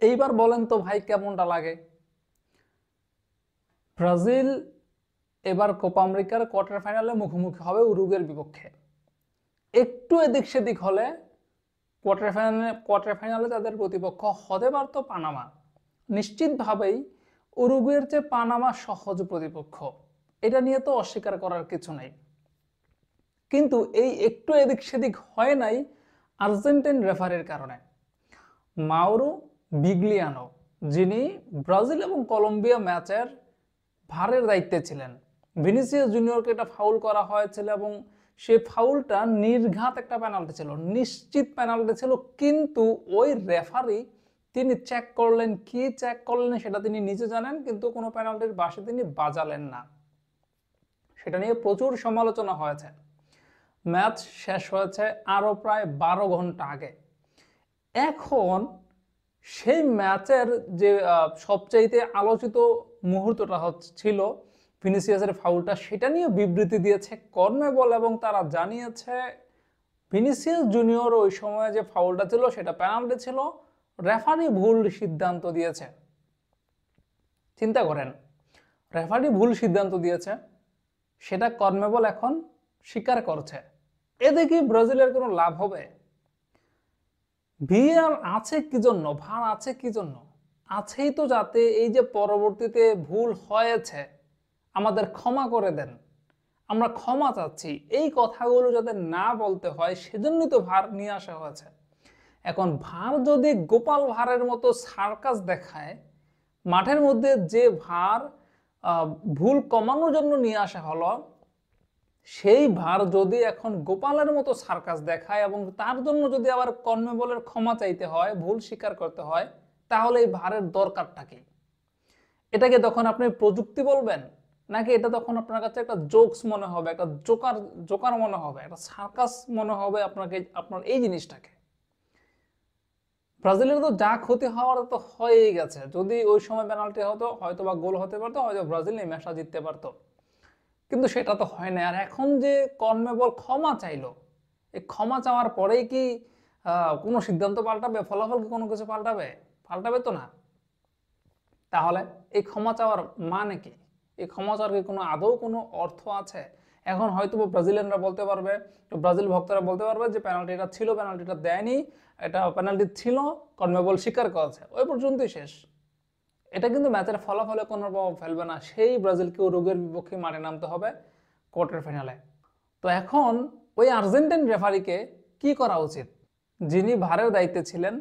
এইবার বলেন তো ভাই কেমনটা লাগে? ব্রাজিল এবার কোপা আমেরিকার কোয়ার্টার ফাইনালে মুখোমুখি হবে উরুগুয়ের বিপক্ষে। একটু এদিক সেদিক হলে কোয়ার্টার ফাইনালে তাদের প্রতিপক্ষ হতে পারতো পানামা। নিশ্চিতভাবেই উরুগুয়ের চেয়ে পানামা সহজ প্রতিপক্ষ, এটা নিয়ে তো অস্বীকার করার কিছু নাই। কিন্তু এই একটু এদিক সেদিক হয় নাই আর্জেন্টাইন রেফারির কারণে। মাউরো বিগ্লিয়ানো, যিনি ব্রাজিল এবং কলম্বিয়া ম্যাচের ভারের দায়িত্বে ছিলেন, ভিনিসিয়াস জুনিয়রকে এটা ফাউল করা হয়েছিল এবং সেই ফাউলটা নির্ঘাত একটা পেনাল্টি ছিল, নিশ্চিত পেনাল্টি ছিল। কিন্তু ওই রেফারি তিনি চেক করলেন, কি চেক করলেন সেটা তিনি নিজে জানেন, কিন্তু কোনো পেনাল্টির বাসে তিনি বাজালেন না। সেটা নিয়ে প্রচুর সমালোচনা হয়েছে। ম্যাচ শেষ হয়েছে আরো প্রায় 12 ঘন্টা আগে। এখন সেই ম্যাচের যে সবচাইতে আলোচিত মুহূর্তটা ছিল ভিনিসিয়াসের ফাউলটা, সেটা নিয়ে বিবৃতি দিয়েছে কনমেবল এবং তারা জানিয়েছে ভিনিসিয়াস জুনিয়র ওই সময়ে যে ফাউলটা ছিল সেটা পেনাল্টি ছিল, রেফারি ভুল সিদ্ধান্ত দিয়েছে। চিন্তা করেন, রেফারি ভুল সিদ্ধান্ত দিয়েছে, সেটা কনমেবল এখন স্বীকার করছে। এতে কি ব্রাজিলের কোনো লাভ হবে? ভিআর আছে কি জন্য, ভার আছে কি জন্য? আছেই তো যাতে এই যে পরবর্তীতে ভুল হয়েছে আমাদের ক্ষমা করে দেন, আমরা ক্ষমা চাচ্ছি, এই কথাগুলো যাতে না বলতে হয়, সেজন্যই তো ভার নিয়ে আসা হয়েছে। এখন ভার যদি গোপাল ভাঁড়ের মতো সার্কাস দেখায়, মাঠের মধ্যে যে ভার ভুল কমানোর জন্য নিয়ে আসা হলো, সেই ভার যদি এখন গোপালের মতো সার্কাস দেখায় এবং তার জন্য যদি আবার কনমেবলের ক্ষমা চাইতে হয়, ভুল স্বীকার করতে হয়, তাহলে এই ভারের দরকারটা কি? এটাকে তখন আপনি প্রযুক্তি বলবেন, নাকি এটা তখন আপনার কাছে একটা জোকস মনে হবে, একটা জোকার জোকার মনে হবে, একটা সার্কাস মনে হবে আপনাকে, আপনার এই জিনিসটাকে? ব্রাজিলের তো যা ক্ষতি হওয়ার তো হয়েই গেছে। যদি ওই সময় পেনাল্টি হতো হয়তো বা গোল হতে পারতো, হয়তো ব্রাজিল এই ম্যাচটা জিততে পারতো, কিন্তু সেটা তো হয় না। আর এখন যে কনমেবল ক্ষমা চাইলো, এই ক্ষমা চাওয়ার পরেই কি কোনো সিদ্ধান্ত পাল্টাবে, ফলাফল কি কোনো কিছু পাল্টাবে? পাল্টাবে তো না। তাহলে এই ক্ষমা চাওয়ার মানে কি? এই ক্ষমা চাওয়ার কি কোনো আদৌ কোনো অর্থ আছে? এখন হয়তো ব্রাজিলিয়ানরা বলতে পারবে, তো ব্রাজিল ভক্তরা বলতে পারবে যে পেনাল্টিটা ছিল, পেনাল্টিটা দেয়নি, এটা পেনাল্টি ছিল, কনমেবল স্বীকার করেছে, ওই পর্যন্তই শেষ। এটা কিন্তু ম্যাচের ফলাফলে কোনো প্রভাব ফেলবে না। সেই ব্রাজিলকে উরুগুয়ের বিপক্ষে মাঠে নামতে হবে কোয়ার্টার ফাইনালে। তো এখন ওই আর্জেন্টাইন রেফারিকে কি করা উচিত? যিনি ভারের দায়িত্বে ছিলেন,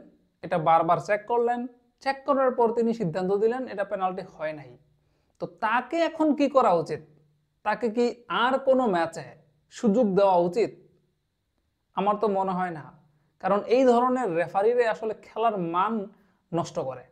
এটা বারবার চেক করলেন, চেক করার পর তিনি সিদ্ধান্ত দিলেন এটা পেনাল্টি হয় নাই। তো তাকে এখন কি করা উচিত? তাকে কি আর কোনো ম্যাচে সুযোগ দেওয়া উচিত? আমার তো মনে হয় না, কারণ এই ধরনের রেফারিরে আসলে খেলার মান নষ্ট করে।